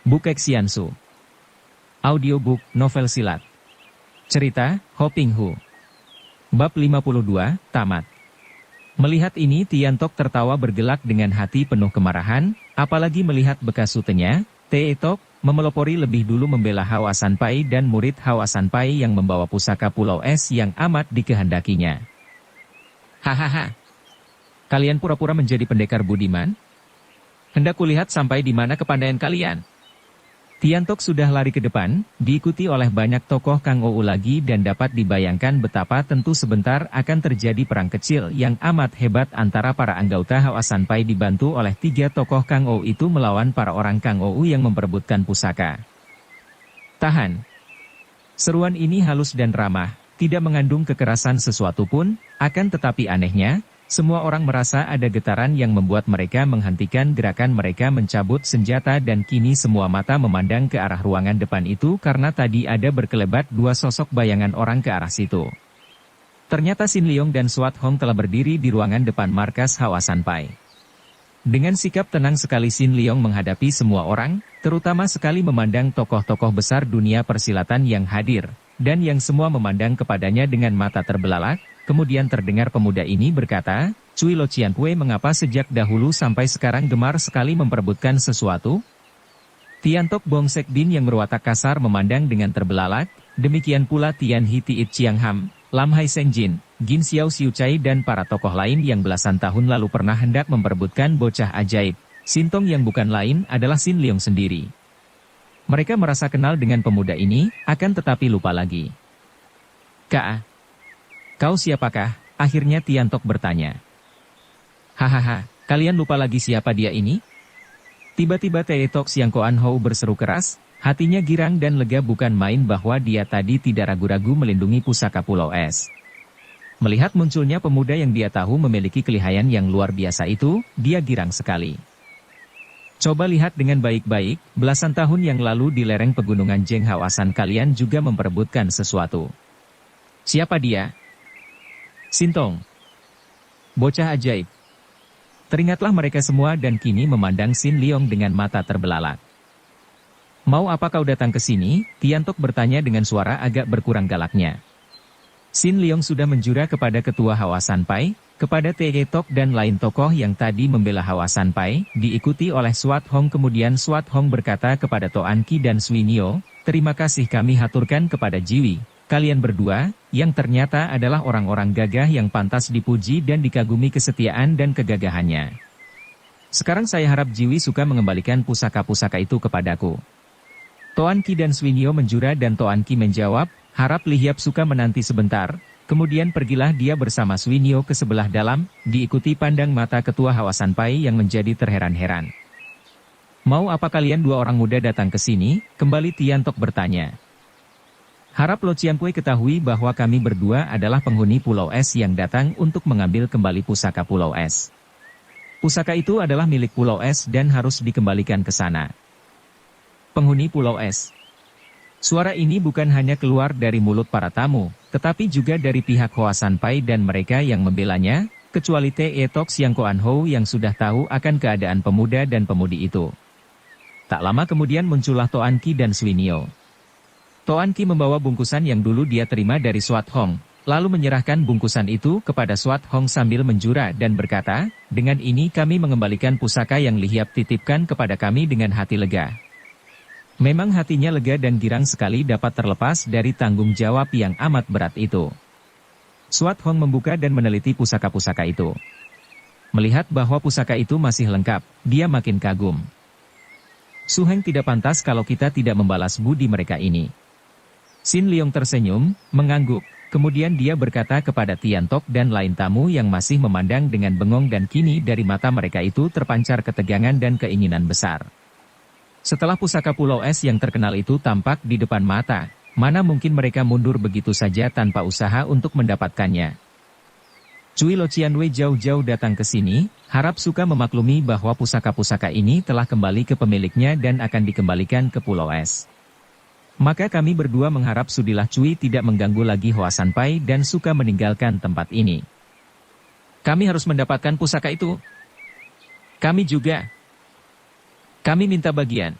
Bukek Xiansu. Audiobook, novel silat. Cerita, Ho Ping Hu. Bab 52, tamat. Melihat ini Tiantok tertawa bergelak dengan hati penuh kemarahan, apalagi melihat bekas sutenya, Teetok, memelopori lebih dulu membela Hawa Sanpai dan murid Hawa Sanpai yang membawa pusaka Pulau Es yang amat dikehendakinya. Hahaha. Kalian pura-pura menjadi pendekar budiman? Hendak kulihat sampai di mana kepandaian kalian. Tiantok sudah lari ke depan, diikuti oleh banyak tokoh Kang Ou lagi dan dapat dibayangkan betapa tentu sebentar akan terjadi perang kecil yang amat hebat antara para anggota Hawa Sanpai dibantu oleh 3 tokoh Kang Ou itu melawan para orang Kang Ou yang memperebutkan pusaka. Tahan. Seruan ini halus dan ramah, tidak mengandung kekerasan sesuatu pun, akan tetapi anehnya, semua orang merasa ada getaran yang membuat mereka menghentikan gerakan mereka mencabut senjata dan kini semua mata memandang ke arah ruangan depan itu karena tadi ada berkelebat 2 sosok bayangan orang ke arah situ. Ternyata Sin Leong dan Swat Hong telah berdiri di ruangan depan markas Hawa Sanpai. Dengan sikap tenang sekali Sin Leong menghadapi semua orang, terutama sekali memandang tokoh-tokoh besar dunia persilatan yang hadir, dan yang semua memandang kepadanya dengan mata terbelalak. Kemudian terdengar pemuda ini berkata, Cui Lo Cianpue mengapa sejak dahulu sampai sekarang gemar sekali memperebutkan sesuatu? Tiantok Bong Sek Din yang berwatak kasar memandang dengan terbelalak, demikian pula Tian Hi Tiit Chiang Ham, Lam Hai Seng Jin, Gin Xiao Siu Chai dan para tokoh lain yang belasan tahun lalu pernah hendak memperebutkan bocah ajaib, Sintong yang bukan lain adalah Sin Leong sendiri. Mereka merasa kenal dengan pemuda ini, akan tetapi lupa lagi. Kau siapakah? Akhirnya Tiantok bertanya. Hahaha, kalian lupa lagi siapa dia ini? Tiba-tiba Teetok Siang Koan Hou berseru keras, hatinya girang dan lega bukan main bahwa dia tadi tidak ragu-ragu melindungi pusaka Pulau Es. Melihat munculnya pemuda yang dia tahu memiliki kelihayan yang luar biasa itu, dia girang sekali. Coba lihat dengan baik-baik, belasan tahun yang lalu di lereng pegunungan Jeng Hawasan kalian juga memperebutkan sesuatu. Siapa dia? Sintong. Bocah ajaib. Teringatlah mereka semua dan kini memandang Sin Leong dengan mata terbelalak. Mau apa kau datang ke sini? Tiantok bertanya dengan suara agak berkurang galaknya. Sin Leong sudah menjura kepada ketua Hawa Sanpai, kepada Teetok dan lain tokoh yang tadi membela Hawa Sanpai, diikuti oleh Swat Hong. Kemudian Swat Hong berkata kepada Toan Ki dan Sui Nio, terima kasih kami haturkan kepada Jiwi. Kalian berdua, yang ternyata adalah orang-orang gagah yang pantas dipuji dan dikagumi kesetiaan dan kegagahannya. Sekarang saya harap Jiwi suka mengembalikan pusaka-pusaka itu kepadaku. Toan Ki dan Swinyo menjura dan Toan Ki menjawab, harap Lihiap suka menanti sebentar. Kemudian pergilah dia bersama Swinyo ke sebelah dalam, diikuti pandang mata ketua Hawa Sanpai yang menjadi terheran-heran. Mau apa kalian 2 orang muda datang ke sini? Kembali Tiantok bertanya. Harap Lo Cianpue ketahui bahwa kami berdua adalah penghuni Pulau Es yang datang untuk mengambil kembali pusaka Pulau Es. Pusaka itu adalah milik Pulau Es dan harus dikembalikan ke sana. Penghuni Pulau Es. Suara ini bukan hanya keluar dari mulut para tamu, tetapi juga dari pihak Hoa Sanpai dan mereka yang membelanya, kecuali Teetok Siang Koan Hou yang sudah tahu akan keadaan pemuda dan pemudi itu. Tak lama kemudian muncullah Toan Ki dan Swinyo. Toan Ki membawa bungkusan yang dulu dia terima dari Swat Hong, lalu menyerahkan bungkusan itu kepada Swat Hong sambil menjura dan berkata, dengan ini kami mengembalikan pusaka yang Lihiap titipkan kepada kami dengan hati lega. Memang hatinya lega dan girang sekali dapat terlepas dari tanggung jawab yang amat berat itu. Swat Hong membuka dan meneliti pusaka-pusaka itu. Melihat bahwa pusaka itu masih lengkap, dia makin kagum. Su Heng tidak pantas kalau kita tidak membalas budi mereka ini. Sin Leong tersenyum, mengangguk, kemudian dia berkata kepada Tiantok dan lain tamu yang masih memandang dengan bengong dan kini dari mata mereka itu terpancar ketegangan dan keinginan besar. Setelah pusaka Pulau Es yang terkenal itu tampak di depan mata, mana mungkin mereka mundur begitu saja tanpa usaha untuk mendapatkannya. Cui Lo Cianpue jauh-jauh datang ke sini, harap suka memaklumi bahwa pusaka-pusaka ini telah kembali ke pemiliknya dan akan dikembalikan ke Pulau Es. Maka kami berdua mengharap sudilah Cui tidak mengganggu lagi Hoa Sanpai dan suka meninggalkan tempat ini. Kami harus mendapatkan pusaka itu. Kami juga. Kami minta bagian.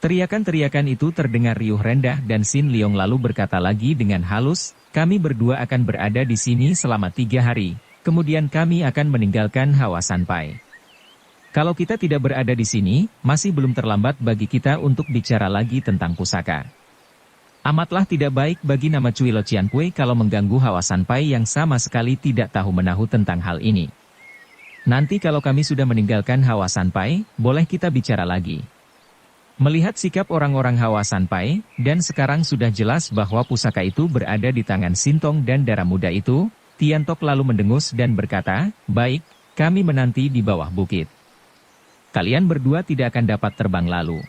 Teriakan-teriakan itu terdengar riuh rendah dan Sin Leong lalu berkata lagi dengan halus, kami berdua akan berada di sini selama 3 hari, kemudian kami akan meninggalkan Hawa Sanpai. Kalau kita tidak berada di sini, masih belum terlambat bagi kita untuk bicara lagi tentang pusaka. Amatlah tidak baik bagi nama Cui Lo Cianpui kalau mengganggu Hawa Sanpai yang sama sekali tidak tahu menahu tentang hal ini. Nanti kalau kami sudah meninggalkan Hawa Sanpai, boleh kita bicara lagi. Melihat sikap orang-orang Hawa Sanpai, dan sekarang sudah jelas bahwa pusaka itu berada di tangan Sintong dan darah muda itu, Tian Tok lalu mendengus dan berkata, baik, kami menanti di bawah bukit. Kalian berdua tidak akan dapat terbang lalu.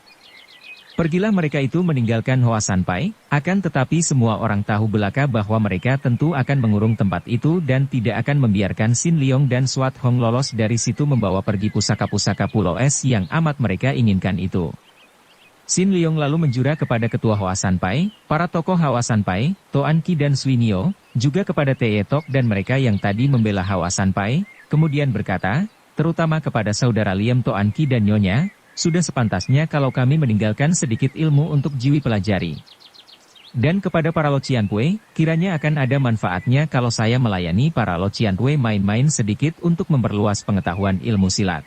Pergilah mereka itu meninggalkan Hoa Sanpai, akan tetapi semua orang tahu belaka bahwa mereka tentu akan mengurung tempat itu dan tidak akan membiarkan Sin Leong dan Swat Hong lolos dari situ membawa pergi pusaka-pusaka Pulau Es yang amat mereka inginkan itu. Sin Leong lalu menjura kepada ketua Hoa Sanpai, para tokoh Hoa Sanpai, Toan Ki dan Swinio, juga kepada Teye Tok dan mereka yang tadi membela Hoa Sanpai, kemudian berkata, terutama kepada saudara Liam Toan Ki dan Nyonya, sudah sepantasnya kalau kami meninggalkan sedikit ilmu untuk jiwi pelajari. Dan kepada para Lo Cianpui, kiranya akan ada manfaatnya kalau saya melayani para Lo Cianpui main-main sedikit untuk memperluas pengetahuan ilmu silat.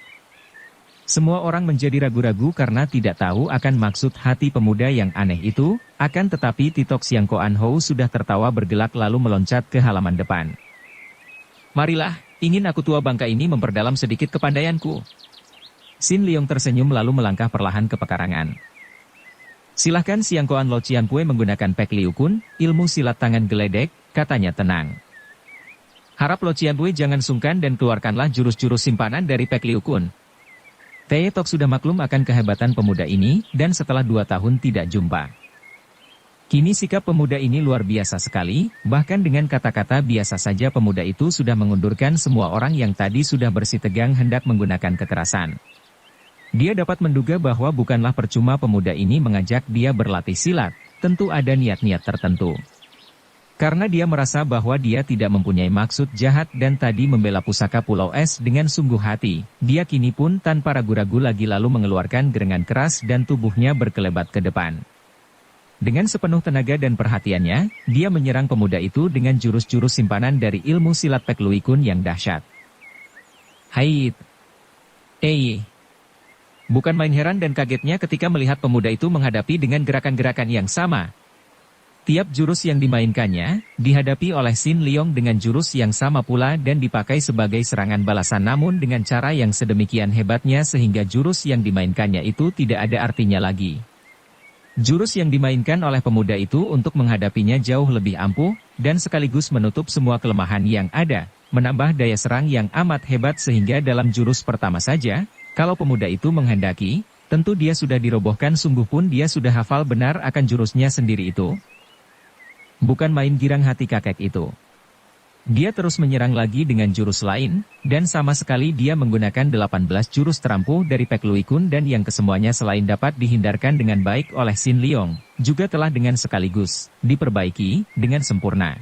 Semua orang menjadi ragu-ragu karena tidak tahu akan maksud hati pemuda yang aneh itu, akan tetapi Titok Siang Koan Hou sudah tertawa bergelak lalu meloncat ke halaman depan. Marilah, ingin aku tua bangka ini memperdalam sedikit kepandaianku. Sin Leong tersenyum lalu melangkah perlahan ke pekarangan. Silahkan Siang Koan Lo Cianpui menggunakan Pek Liu Kun, ilmu silat tangan geledek, katanya tenang. Harap Lo Cianpui jangan sungkan dan keluarkanlah jurus-jurus simpanan dari Pek Liu Kun. Teye Tok sudah maklum akan kehebatan pemuda ini, dan setelah 2 tahun tidak jumpa. Kini sikap pemuda ini luar biasa sekali, bahkan dengan kata-kata biasa saja pemuda itu sudah mengundurkan semua orang yang tadi sudah bersitegang hendak menggunakan kekerasan. Dia dapat menduga bahwa bukanlah percuma pemuda ini mengajak dia berlatih silat, tentu ada niat-niat tertentu. Karena dia merasa bahwa dia tidak mempunyai maksud jahat dan tadi membela pusaka Pulau Es dengan sungguh hati, dia kini pun tanpa ragu-ragu lagi lalu mengeluarkan gerengan keras dan tubuhnya berkelebat ke depan. Dengan sepenuh tenaga dan perhatiannya, dia menyerang pemuda itu dengan jurus-jurus simpanan dari ilmu silat Pek Lui Kun yang dahsyat. Hait! Bukan main heran dan kagetnya ketika melihat pemuda itu menghadapi dengan gerakan-gerakan yang sama. Tiap jurus yang dimainkannya, dihadapi oleh Sin Leong dengan jurus yang sama pula dan dipakai sebagai serangan balasan namun dengan cara yang sedemikian hebatnya sehingga jurus yang dimainkannya itu tidak ada artinya lagi. Jurus yang dimainkan oleh pemuda itu untuk menghadapinya jauh lebih ampuh, dan sekaligus menutup semua kelemahan yang ada, menambah daya serang yang amat hebat sehingga dalam jurus pertama saja, kalau pemuda itu menghendaki, tentu dia sudah dirobohkan sungguh pun dia sudah hafal benar akan jurusnya sendiri itu. Bukan main girang hati kakek itu. Dia terus menyerang lagi dengan jurus lain, dan sama sekali dia menggunakan 18 jurus terampuh dari Pek Lui Kun dan yang kesemuanya selain dapat dihindarkan dengan baik oleh Sin Leong, juga telah dengan sekaligus diperbaiki dengan sempurna.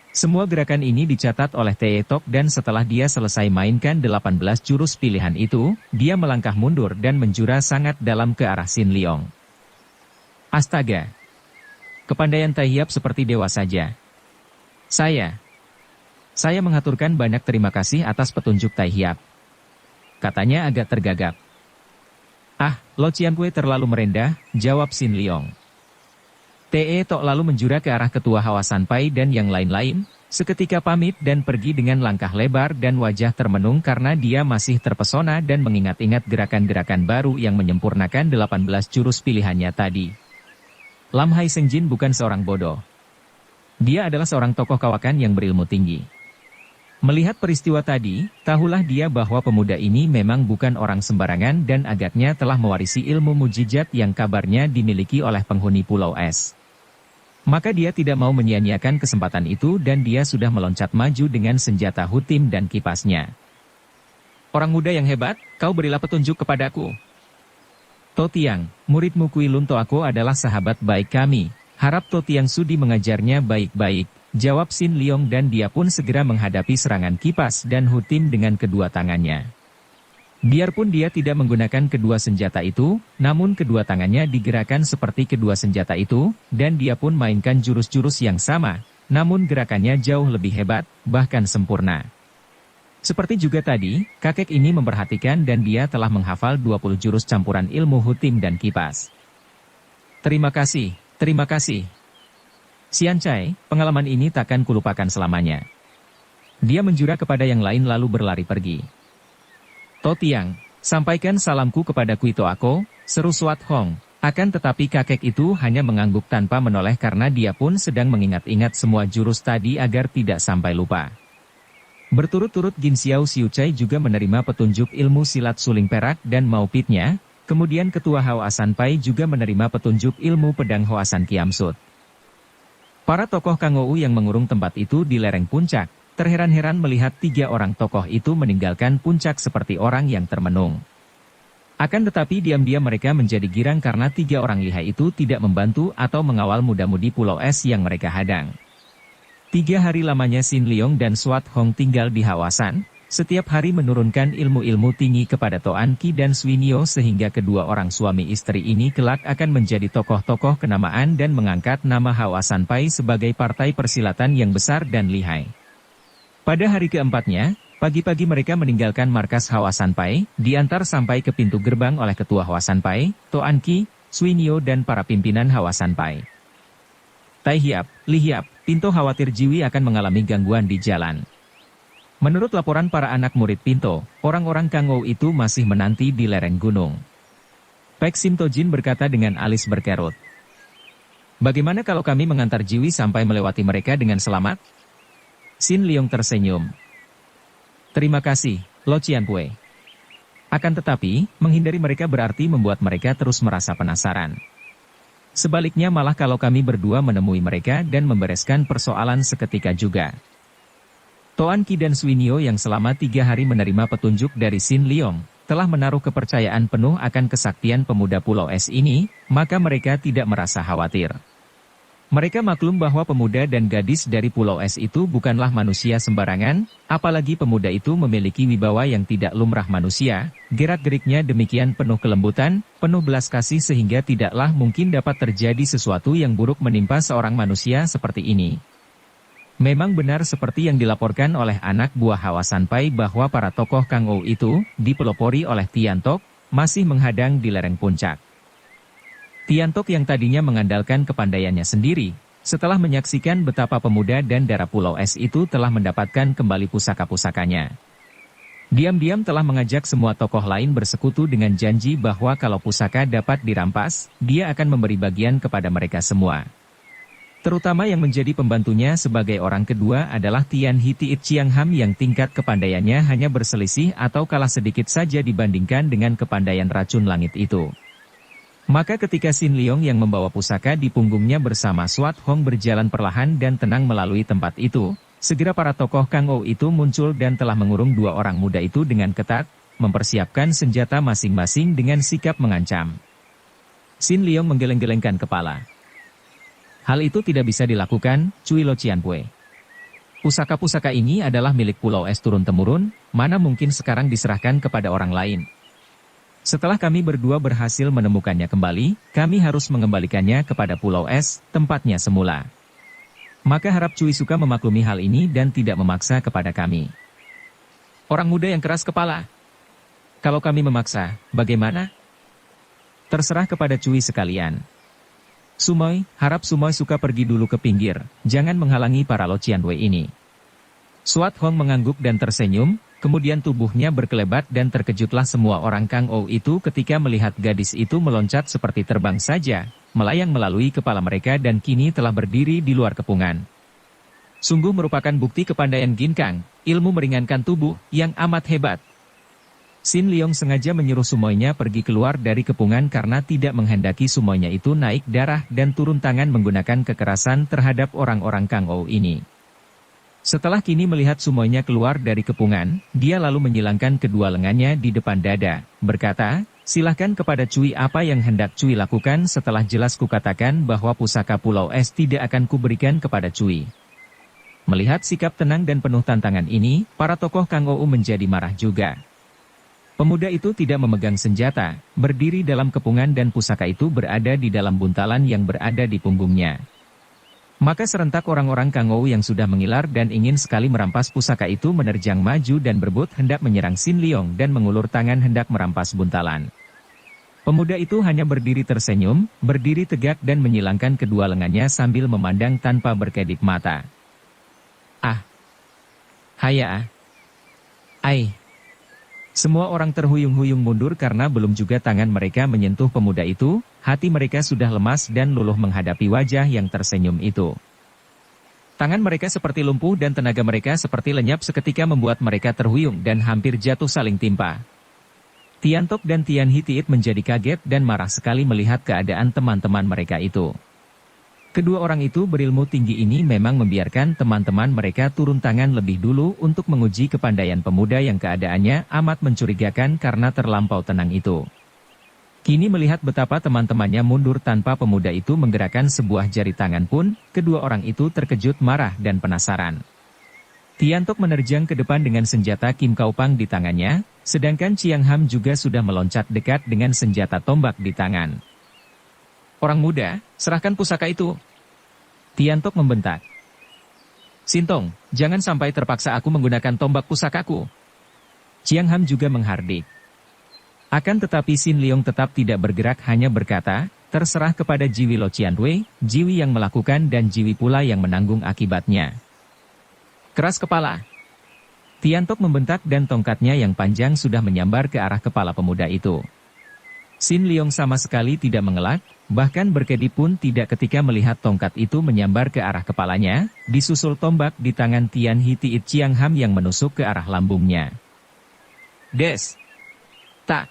Semua gerakan ini dicatat oleh Teye Tok dan setelah dia selesai mainkan 18 jurus pilihan itu, dia melangkah mundur dan menjura sangat dalam ke arah Sin Leong. Astaga! Kepandaian Tai Hiap seperti dewa saja. Saya mengaturkan banyak terima kasih atas petunjuk Tai Hiap. Katanya agak tergagap. Ah, Lo Cianpui terlalu merendah, jawab Sin Leong. Teye Tok lalu menjura ke arah ketua Hawa Sanpai dan yang lain-lain, seketika pamit dan pergi dengan langkah lebar dan wajah termenung karena dia masih terpesona dan mengingat-ingat gerakan-gerakan baru yang menyempurnakan 18 jurus pilihannya tadi. Lam Hai Seng Jin bukan seorang bodoh. Dia adalah seorang tokoh kawakan yang berilmu tinggi. Melihat peristiwa tadi, tahulah dia bahwa pemuda ini memang bukan orang sembarangan dan agaknya telah mewarisi ilmu mujizat yang kabarnya dimiliki oleh penghuni Pulau Es. Maka dia tidak mau menyia-nyiakan kesempatan itu dan dia sudah meloncat maju dengan senjata hutim dan kipasnya. Orang muda yang hebat, kau berilah petunjuk kepadaku. To Tiang, muridmu Kui Lun Toako adalah sahabat baik kami, harap To Tiang sudi mengajarnya baik-baik, jawab Sin Leong dan dia pun segera menghadapi serangan kipas dan hutim dengan kedua tangannya. Biarpun dia tidak menggunakan kedua senjata itu, namun kedua tangannya digerakkan seperti kedua senjata itu, dan dia pun mainkan jurus-jurus yang sama, namun gerakannya jauh lebih hebat, bahkan sempurna. Seperti juga tadi, kakek ini memperhatikan dan dia telah menghafal 20 jurus campuran ilmu hutim dan kipas. Terima kasih, terima kasih. Xian Cai, pengalaman ini takkan kulupakan selamanya. Dia menjura kepada yang lain lalu berlari pergi. Totiang, sampaikan salamku kepada Kuito Ako, seru Swat Hong. Akan tetapi kakek itu hanya mengangguk tanpa menoleh karena dia pun sedang mengingat-ingat semua jurus tadi agar tidak sampai lupa. Berturut-turut Gin Xiao Xiu Cai juga menerima petunjuk ilmu silat suling perak dan maupitnya, kemudian Ketua Haoasan Pai juga menerima petunjuk ilmu pedang Hoasan Kiamsut. Para tokoh Kangou yang mengurung tempat itu di lereng puncak, terheran-heran melihat 3 orang tokoh itu meninggalkan puncak seperti orang yang termenung. Akan tetapi diam-diam mereka menjadi girang karena 3 orang lihai itu tidak membantu atau mengawal muda-mudi Pulau Es yang mereka hadang. 3 hari lamanya Sin Leong dan Swat Hong tinggal di Haoasan, setiap hari menurunkan ilmu-ilmu tinggi kepada Toan Qi dan Swinio sehingga kedua orang suami istri ini kelak akan menjadi tokoh-tokoh kenamaan dan mengangkat nama Haoasan Pai sebagai partai persilatan yang besar dan lihai. Pada hari keempatnya, pagi-pagi mereka meninggalkan markas Haoasan Pai, diantar sampai ke pintu gerbang oleh Ketua Haoasan Pai, Toan Qi, Swinio dan para pimpinan Haoasan Pai. Tai Hiap, Li Hiap, Pinto khawatir Jiwi akan mengalami gangguan di jalan. Menurut laporan para anak murid Pinto, orang-orang Kangou itu masih menanti di lereng gunung. Pek Sim Tojin berkata dengan alis berkerut. Bagaimana kalau kami mengantar Jiwi sampai melewati mereka dengan selamat? Sin Leong tersenyum. Terima kasih, Lo Cianpue. Akan tetapi, menghindari mereka berarti membuat mereka terus merasa penasaran. Sebaliknya malah kalau kami berdua menemui mereka dan membereskan persoalan seketika juga. Toan Qi dan Swinio yang selama 3 hari menerima petunjuk dari Sin Leong, telah menaruh kepercayaan penuh akan kesaktian pemuda Pulau Es ini, maka mereka tidak merasa khawatir. Mereka maklum bahwa pemuda dan gadis dari Pulau Es itu bukanlah manusia sembarangan, apalagi pemuda itu memiliki wibawa yang tidak lumrah manusia, gerak-geriknya demikian penuh kelembutan, penuh belas kasih sehingga tidaklah mungkin dapat terjadi sesuatu yang buruk menimpa seorang manusia seperti ini. Memang benar seperti yang dilaporkan oleh anak buah Haoasan Pai bahwa para tokoh Kangou itu, dipelopori oleh Tiantok, masih menghadang di lereng puncak. Tiantok yang tadinya mengandalkan kepandaiannya sendiri, setelah menyaksikan betapa pemuda dan darah Pulau Es itu telah mendapatkan kembali pusaka-pusakanya. Diam-diam telah mengajak semua tokoh lain bersekutu dengan janji bahwa kalau pusaka dapat dirampas, dia akan memberi bagian kepada mereka semua. Terutama yang menjadi pembantunya sebagai orang kedua adalah Tian Hitiit Chiang Ham yang tingkat kepandaiannya hanya berselisih atau kalah sedikit saja dibandingkan dengan kepandaian racun langit itu. Maka ketika Sin Leong yang membawa pusaka di punggungnya bersama Swat Hong berjalan perlahan dan tenang melalui tempat itu, segera para tokoh Kangou itu muncul dan telah mengurung 2 orang muda itu dengan ketat, mempersiapkan senjata masing-masing dengan sikap mengancam. Sin Leong menggeleng-gelengkan kepala. Hal itu tidak bisa dilakukan, Cui Lo Cianpue. Pusaka-pusaka ini adalah milik Pulau Es turun-temurun, mana mungkin sekarang diserahkan kepada orang lain. Setelah kami berdua berhasil menemukannya kembali, kami harus mengembalikannya kepada Pulau Es, tempatnya semula. Maka harap Cui suka memaklumi hal ini dan tidak memaksa kepada kami. Orang muda yang keras kepala. Kalau kami memaksa, bagaimana? Terserah kepada Cui sekalian. Sumoy, harap Sumoy suka pergi dulu ke pinggir, jangan menghalangi para Lo Cianpue ini. Swat Hong mengangguk dan tersenyum, kemudian tubuhnya berkelebat dan terkejutlah semua orang Kangou itu ketika melihat gadis itu meloncat seperti terbang saja, melayang melalui kepala mereka dan kini telah berdiri di luar kepungan. Sungguh merupakan bukti kepandaian Ginkang, ilmu meringankan tubuh, yang amat hebat. Sin Leong sengaja menyuruh Sumoynya pergi keluar dari kepungan karena tidak menghendaki Sumoynya itu naik darah dan turun tangan menggunakan kekerasan terhadap orang-orang Kangou ini. Setelah kini melihat Sumoynya keluar dari kepungan, dia lalu menyilangkan kedua lengannya di depan dada, berkata, silahkan kepada Cui apa yang hendak Cui lakukan setelah jelas kukatakan bahwa pusaka Pulau Es tidak akan kuberikan kepada Cui. Melihat sikap tenang dan penuh tantangan ini, para tokoh Kangou menjadi marah juga. Pemuda itu tidak memegang senjata, berdiri dalam kepungan dan pusaka itu berada di dalam buntalan yang berada di punggungnya. Maka serentak orang-orang Kangou yang sudah mengilar dan ingin sekali merampas pusaka itu menerjang maju dan berebut hendak menyerang Sin Leong dan mengulur tangan hendak merampas buntalan. Pemuda itu hanya berdiri tersenyum, berdiri tegak dan menyilangkan kedua lengannya sambil memandang tanpa berkedip mata. Ah! Haya! Ai! Semua orang terhuyung-huyung mundur karena belum juga tangan mereka menyentuh pemuda itu, hati mereka sudah lemas dan luluh menghadapi wajah yang tersenyum itu. Tangan mereka seperti lumpuh dan tenaga mereka seperti lenyap seketika membuat mereka terhuyung dan hampir jatuh saling timpa. Tian Tok dan Tian Hitiit menjadi kaget dan marah sekali melihat keadaan teman-teman mereka itu. Kedua orang itu berilmu tinggi ini memang membiarkan teman-teman mereka turun tangan lebih dulu untuk menguji kepandaian pemuda yang keadaannya amat mencurigakan karena terlampau tenang itu. Kini melihat betapa teman-temannya mundur tanpa pemuda itu menggerakkan sebuah jari tangan pun, kedua orang itu terkejut marah dan penasaran. Tian Tok menerjang ke depan dengan senjata Kim Kau Pang di tangannya, sedangkan Chiang Ham juga sudah meloncat dekat dengan senjata tombak di tangan. Orang muda, serahkan pusaka itu. Tian Tok membentak. Sintong, jangan sampai terpaksa aku menggunakan tombak pusakaku. Chiang Ham juga menghardik. Akan tetapi Sin Leong tetap tidak bergerak hanya berkata, terserah kepada Jiwi Lo Chian Wei, Jiwi yang melakukan dan Jiwi pula yang menanggung akibatnya. Keras kepala. Tian Tok membentak dan tongkatnya yang panjang sudah menyambar ke arah kepala pemuda itu. Sin Leong sama sekali tidak mengelak, bahkan berkedip pun tidak ketika melihat tongkat itu menyambar ke arah kepalanya, disusul tombak di tangan Tian Hitiit Chiang Ham yang menusuk ke arah lambungnya. Des! Tak!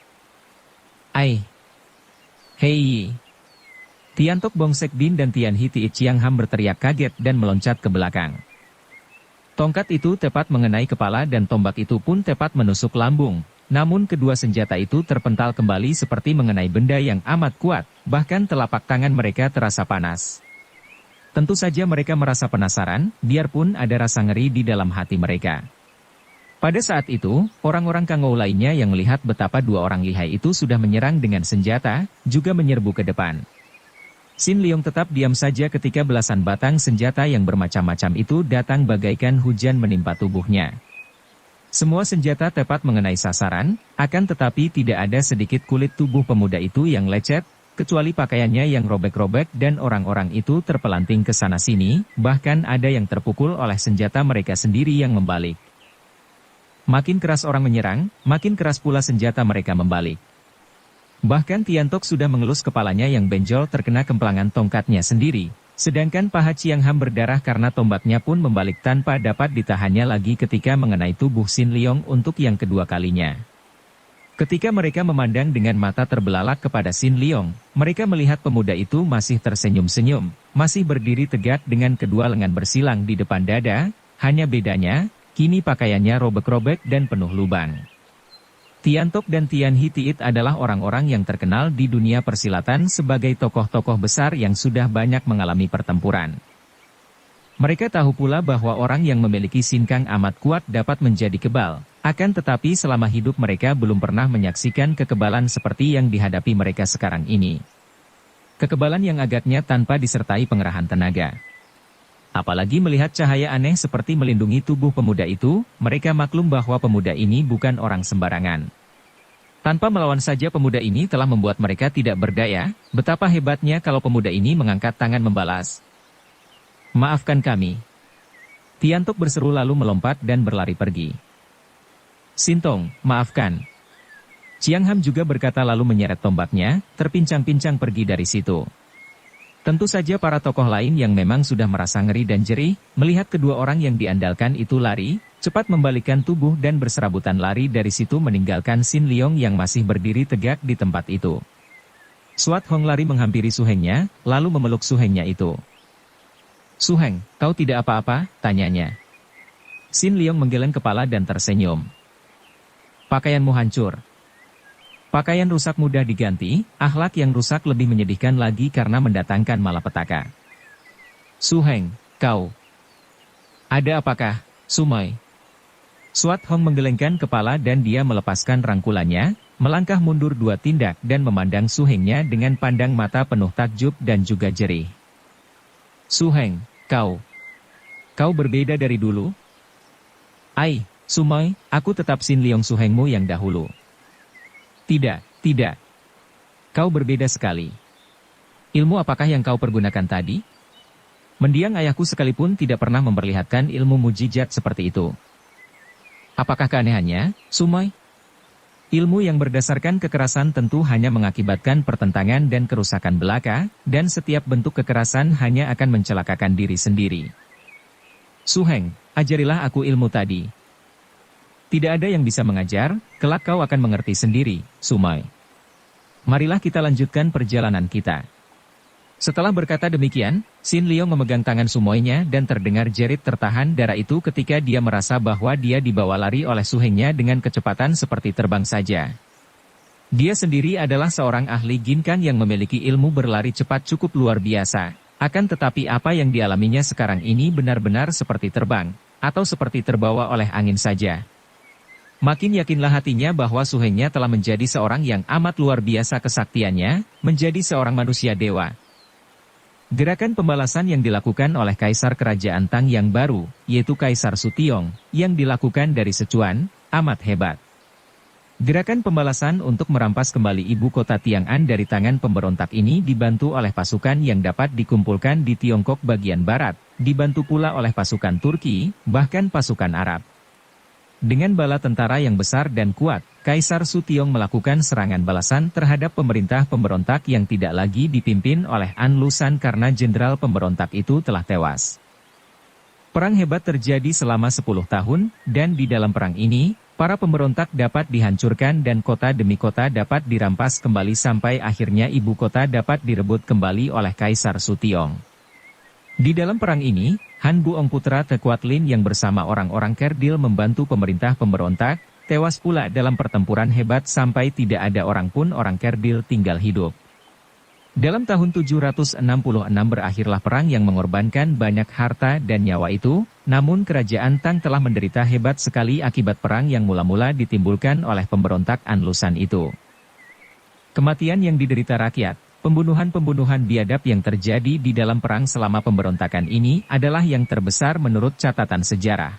Ai! Hei! Tian Tok Bong Sek Bin dan Tian Hitiit Chiang Ham berteriak kaget dan meloncat ke belakang. Tongkat itu tepat mengenai kepala dan tombak itu pun tepat menusuk lambung. Namun kedua senjata itu terpental kembali seperti mengenai benda yang amat kuat, bahkan telapak tangan mereka terasa panas. Tentu saja mereka merasa penasaran, biarpun ada rasa ngeri di dalam hati mereka. Pada saat itu, orang-orang Kangou lainnya yang melihat betapa dua orang lihai itu sudah menyerang dengan senjata, juga menyerbu ke depan. Sin Leong tetap diam saja ketika belasan batang senjata yang bermacam-macam itu datang bagaikan hujan menimpa tubuhnya. Semua senjata tepat mengenai sasaran, akan tetapi tidak ada sedikit kulit tubuh pemuda itu yang lecet, kecuali pakaiannya yang robek-robek dan orang-orang itu terpelanting ke sana-sini, bahkan ada yang terpukul oleh senjata mereka sendiri yang membalik. Makin keras orang menyerang, makin keras pula senjata mereka membalik. Bahkan Tian Tok sudah mengelus kepalanya yang benjol terkena kemplangan tongkatnya sendiri. Sedangkan paha Chiang Ham berdarah karena tombaknya pun membalik tanpa dapat ditahannya lagi ketika mengenai tubuh Sin Leong untuk yang kedua kalinya. Ketika mereka memandang dengan mata terbelalak kepada Sin Leong, mereka melihat pemuda itu masih tersenyum-senyum, masih berdiri tegak dengan kedua lengan bersilang di depan dada, hanya bedanya, kini pakaiannya robek-robek dan penuh lubang. Tian Tok dan Tian Hitiit adalah orang-orang yang terkenal di dunia persilatan sebagai tokoh-tokoh besar yang sudah banyak mengalami pertempuran. Mereka tahu pula bahwa orang yang memiliki sinkang amat kuat dapat menjadi kebal, akan tetapi selama hidup mereka belum pernah menyaksikan kekebalan seperti yang dihadapi mereka sekarang ini. Kekebalan yang agaknya tanpa disertai pengerahan tenaga. Apalagi melihat cahaya aneh seperti melindungi tubuh pemuda itu, mereka maklum bahwa pemuda ini bukan orang sembarangan. Tanpa melawan saja pemuda ini telah membuat mereka tidak berdaya, betapa hebatnya kalau pemuda ini mengangkat tangan membalas. Maafkan kami. Tian Tok berseru lalu melompat dan berlari pergi. Sintong, maafkan. Chiang Ham juga berkata lalu menyeret tombaknya, terpincang-pincang pergi dari situ. Tentu saja para tokoh lain yang memang sudah merasa ngeri dan jerih, melihat kedua orang yang diandalkan itu lari, cepat membalikkan tubuh dan berserabutan lari dari situ meninggalkan Sin Leong yang masih berdiri tegak di tempat itu. Suat Hong lari menghampiri Suhengnya, lalu memeluk Suhengnya itu. Suheng, kau tidak apa-apa? Tanyanya. Sin Leong menggeleng kepala dan tersenyum. Pakaianmu hancur. Pakaian rusak mudah diganti, akhlak yang rusak lebih menyedihkan lagi karena mendatangkan malapetaka. Suheng, kau. Ada apakah, Sumoy? Suat Hong menggelengkan kepala dan dia melepaskan rangkulannya, melangkah mundur 2 tindak dan memandang Su Hengnya dengan pandang mata penuh takjub dan juga jerih. Su Heng, kau berbeda dari dulu? Ai, Sumoy, aku tetap Sin Leong Su Hengmu yang dahulu. Tidak. Kau berbeda sekali. Ilmu apakah yang kau pergunakan tadi? Mendiang ayahku sekalipun tidak pernah memperlihatkan ilmu mujizat seperti itu. Apakah keanehannya, Sumoy? Ilmu yang berdasarkan kekerasan tentu hanya mengakibatkan pertentangan dan kerusakan belaka, dan setiap bentuk kekerasan hanya akan mencelakakan diri sendiri. Su Heng, ajarilah aku ilmu tadi. Tidak ada yang bisa mengajar, kelak kau akan mengerti sendiri, Sumoy. Marilah kita lanjutkan perjalanan kita. Setelah berkata demikian, Sin Leong memegang tangan Sumoynya dan terdengar jerit tertahan darah itu ketika dia merasa bahwa dia dibawa lari oleh Su Hengnya dengan kecepatan seperti terbang saja. Dia sendiri adalah seorang ahli ginkang yang memiliki ilmu berlari cepat cukup luar biasa. Akan tetapi apa yang dialaminya sekarang ini benar-benar seperti terbang, atau seperti terbawa oleh angin saja. Makin yakinlah hatinya bahwa Su Hengnya telah menjadi seorang yang amat luar biasa kesaktiannya, menjadi seorang manusia dewa. Gerakan pembalasan yang dilakukan oleh Kaisar Kerajaan Tang yang baru, yaitu Kaisar Sutiong, yang dilakukan dari Sichuan, amat hebat. Gerakan pembalasan untuk merampas kembali ibu kota Tiang'an dari tangan pemberontak ini dibantu oleh pasukan yang dapat dikumpulkan di Tiongkok bagian barat, dibantu pula oleh pasukan Turki, bahkan pasukan Arab. Dengan bala tentara yang besar dan kuat, Kaisar Sutiong melakukan serangan balasan terhadap pemerintah pemberontak yang tidak lagi dipimpin oleh An Lushan karena jenderal pemberontak itu telah tewas. Perang hebat terjadi selama 10 tahun, dan di dalam perang ini, para pemberontak dapat dihancurkan dan kota demi kota dapat dirampas kembali sampai akhirnya ibu kota dapat direbut kembali oleh Kaisar Sutiong. Di dalam perang ini, Han Buong putra Tekuat Lin yang bersama orang-orang Kerdil membantu pemerintah pemberontak, tewas pula dalam pertempuran hebat sampai tidak ada orang pun orang Kerdil tinggal hidup. Dalam tahun 766 berakhirlah perang yang mengorbankan banyak harta dan nyawa itu, namun kerajaan Tang telah menderita hebat sekali akibat perang yang mula-mula ditimbulkan oleh pemberontak An Lushan itu. Kematian yang diderita rakyat, pembunuhan-pembunuhan biadab yang terjadi di dalam perang selama pemberontakan ini adalah yang terbesar menurut catatan sejarah.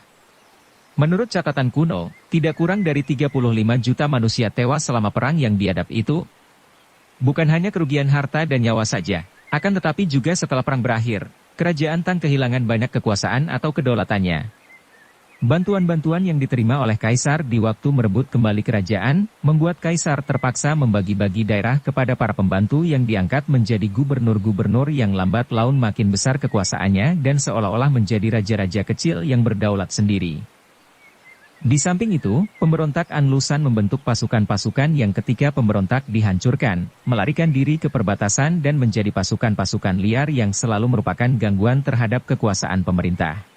Menurut catatan kuno, tidak kurang dari 35 juta manusia tewas selama perang yang biadab itu. Bukan hanya kerugian harta dan nyawa saja, akan tetapi juga setelah perang berakhir, kerajaan Tang kehilangan banyak kekuasaan atau kedaulatannya. Bantuan-bantuan yang diterima oleh Kaisar di waktu merebut kembali kerajaan, membuat Kaisar terpaksa membagi-bagi daerah kepada para pembantu yang diangkat menjadi gubernur-gubernur yang lambat laun makin besar kekuasaannya dan seolah-olah menjadi raja-raja kecil yang berdaulat sendiri. Di samping itu, pemberontak An Lushan membentuk pasukan-pasukan yang ketika pemberontak dihancurkan, melarikan diri ke perbatasan dan menjadi pasukan-pasukan liar yang selalu merupakan gangguan terhadap kekuasaan pemerintah.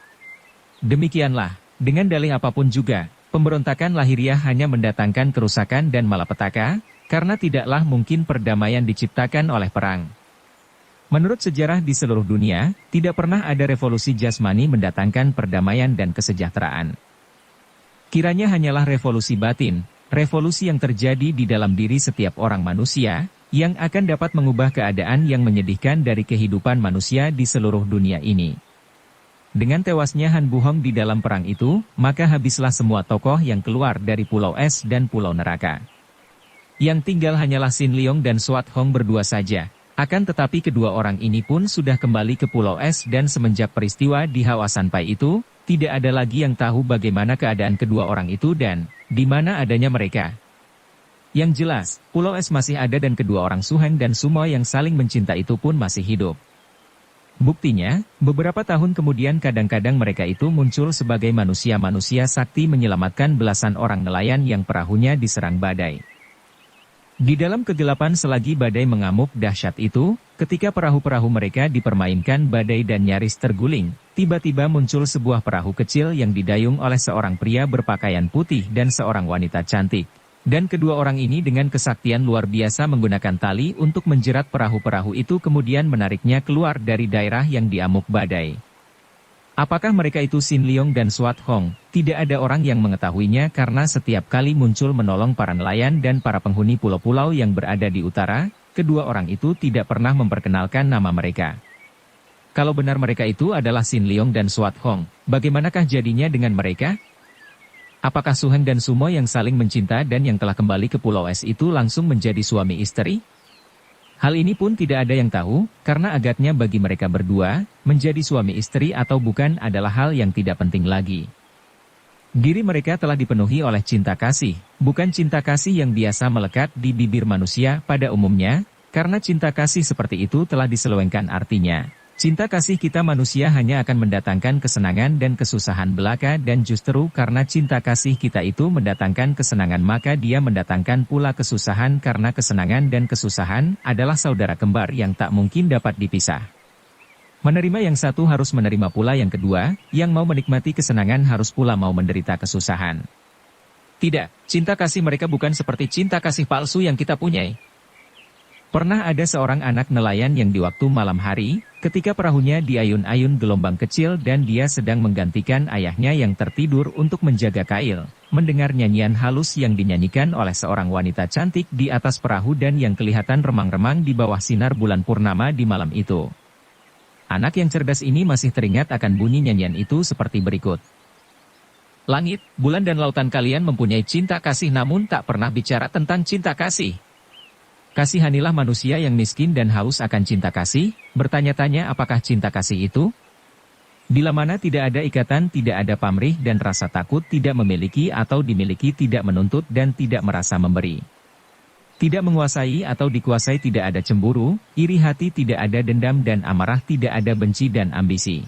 Demikianlah, dengan dalih apapun juga, pemberontakan lahiriah hanya mendatangkan kerusakan dan malapetaka, karena tidaklah mungkin perdamaian diciptakan oleh perang. Menurut sejarah di seluruh dunia, tidak pernah ada revolusi jasmani mendatangkan perdamaian dan kesejahteraan. Kiranya hanyalah revolusi batin, revolusi yang terjadi di dalam diri setiap orang manusia, yang akan dapat mengubah keadaan yang menyedihkan dari kehidupan manusia di seluruh dunia ini. Dengan tewasnya Han Buhong di dalam perang itu, maka habislah semua tokoh yang keluar dari Pulau Es dan Pulau Neraka. Yang tinggal hanyalah Sin Leong dan Suat Hong berdua saja. Akan tetapi kedua orang ini pun sudah kembali ke Pulau Es dan semenjak peristiwa di Hawa Sanpai itu, tidak ada lagi yang tahu bagaimana keadaan kedua orang itu dan di mana adanya mereka. Yang jelas, Pulau Es masih ada dan kedua orang Su Heng dan Su Mo yang saling mencinta itu pun masih hidup. Buktinya, beberapa tahun kemudian kadang-kadang mereka itu muncul sebagai manusia-manusia sakti menyelamatkan belasan orang nelayan yang perahunya diserang badai. Di dalam kegelapan selagi badai mengamuk dahsyat itu, ketika perahu-perahu mereka dipermainkan badai dan nyaris terguling, tiba-tiba muncul sebuah perahu kecil yang didayung oleh seorang pria berpakaian putih dan seorang wanita cantik. Dan kedua orang ini dengan kesaktian luar biasa menggunakan tali untuk menjerat perahu-perahu itu kemudian menariknya keluar dari daerah yang diamuk badai. Apakah mereka itu Sin Leong dan Swat Hong? Tidak ada orang yang mengetahuinya karena setiap kali muncul menolong para nelayan dan para penghuni pulau-pulau yang berada di utara, kedua orang itu tidak pernah memperkenalkan nama mereka. Kalau benar mereka itu adalah Sin Leong dan Swat Hong, bagaimanakah jadinya dengan mereka? Apakah Su Heng dan Sumo yang saling mencinta dan yang telah kembali ke Pulau Es itu langsung menjadi suami istri? Hal ini pun tidak ada yang tahu, karena agaknya bagi mereka berdua, menjadi suami istri atau bukan adalah hal yang tidak penting lagi. Diri mereka telah dipenuhi oleh cinta kasih, bukan cinta kasih yang biasa melekat di bibir manusia pada umumnya, karena cinta kasih seperti itu telah diselewengkan artinya. Cinta kasih kita manusia hanya akan mendatangkan kesenangan dan kesusahan belaka dan justru karena cinta kasih kita itu mendatangkan kesenangan maka dia mendatangkan pula kesusahan karena kesenangan dan kesusahan adalah saudara kembar yang tak mungkin dapat dipisah. Menerima yang satu harus menerima pula yang kedua, yang mau menikmati kesenangan harus pula mau menderita kesusahan. Tidak, cinta kasih mereka bukan seperti cinta kasih palsu yang kita punyai. Pernah ada seorang anak nelayan yang di waktu malam hari, ketika perahunya diayun-ayun gelombang kecil dan dia sedang menggantikan ayahnya yang tertidur untuk menjaga kail, mendengar nyanyian halus yang dinyanyikan oleh seorang wanita cantik di atas perahu dan yang kelihatan remang-remang di bawah sinar bulan purnama di malam itu. Anak yang cerdas ini masih teringat akan bunyi nyanyian itu seperti berikut. Langit, bulan dan lautan kalian mempunyai cinta kasih namun tak pernah bicara tentang cinta kasih. Kasihanilah manusia yang miskin dan haus akan cinta kasih, bertanya-tanya apakah cinta kasih itu? Bila mana tidak ada ikatan, tidak ada pamrih dan rasa takut tidak memiliki atau dimiliki tidak menuntut dan tidak merasa memberi. Tidak menguasai atau dikuasai tidak ada cemburu, iri hati tidak ada dendam dan amarah tidak ada benci dan ambisi.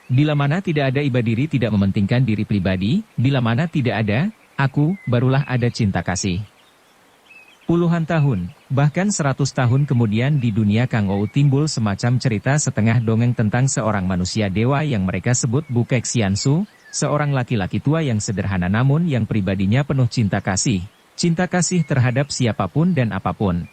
Bila mana tidak ada iba diri tidak mementingkan diri pribadi, bila mana tidak ada, aku, barulah ada cinta kasih. Puluhan tahun, bahkan 100 tahun kemudian di dunia Kang Ou timbul semacam cerita setengah dongeng tentang seorang manusia dewa yang mereka sebut Bukek Xiansu, seorang laki-laki tua yang sederhana namun yang pribadinya penuh cinta kasih terhadap siapapun dan apapun.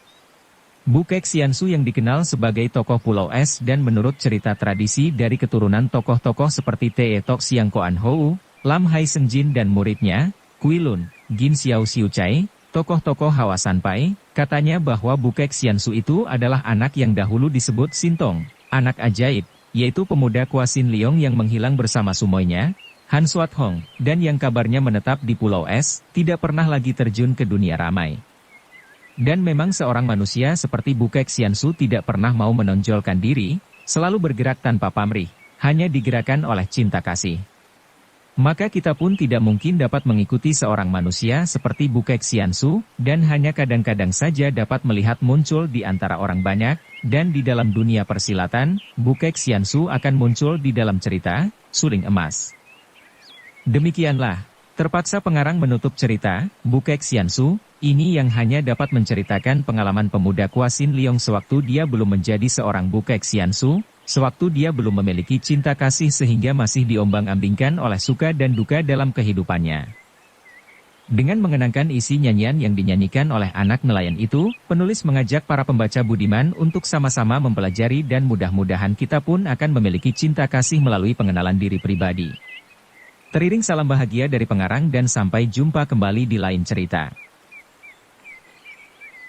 Bukek Xiansu yang dikenal sebagai tokoh Pulau Es dan menurut cerita tradisi dari keturunan tokoh-tokoh seperti Te Tok Siang Koan Hou, Lam Hai Senjin dan muridnya, Kui Lun, Gin Xiao Xiu Chai, tokoh-tokoh Hawa Sanpai, katanya bahwa Bukek Xiansu itu adalah anak yang dahulu disebut Sintong, anak ajaib, yaitu pemuda Kwa Sin Leong yang menghilang bersama sumoinya, Han Swat Hong, dan yang kabarnya menetap di Pulau Es, tidak pernah lagi terjun ke dunia ramai. Dan memang seorang manusia seperti Bukek Xiansu tidak pernah mau menonjolkan diri, selalu bergerak tanpa pamrih, hanya digerakkan oleh cinta kasih. Maka kita pun tidak mungkin dapat mengikuti seorang manusia seperti Bukek Xiansu, dan hanya kadang-kadang saja dapat melihat muncul di antara orang banyak, dan di dalam dunia persilatan, Bukek Xiansu akan muncul di dalam cerita, Suling Emas. Demikianlah, terpaksa pengarang menutup cerita, Bukek Xiansu, ini yang hanya dapat menceritakan pengalaman pemuda Kwa Sin Leong sewaktu dia belum menjadi seorang Bukek Xiansu, sewaktu dia belum memiliki cinta kasih sehingga masih diombang-ambingkan oleh suka dan duka dalam kehidupannya. Dengan mengenangkan isi nyanyian yang dinyanyikan oleh anak nelayan itu, penulis mengajak para pembaca budiman untuk sama-sama mempelajari dan mudah-mudahan kita pun akan memiliki cinta kasih melalui pengenalan diri pribadi. Teriring salam bahagia dari pengarang dan sampai jumpa kembali di lain cerita.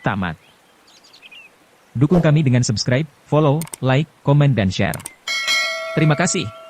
Tamat. Dukung kami dengan subscribe, follow, like, komen dan share. Terima kasih.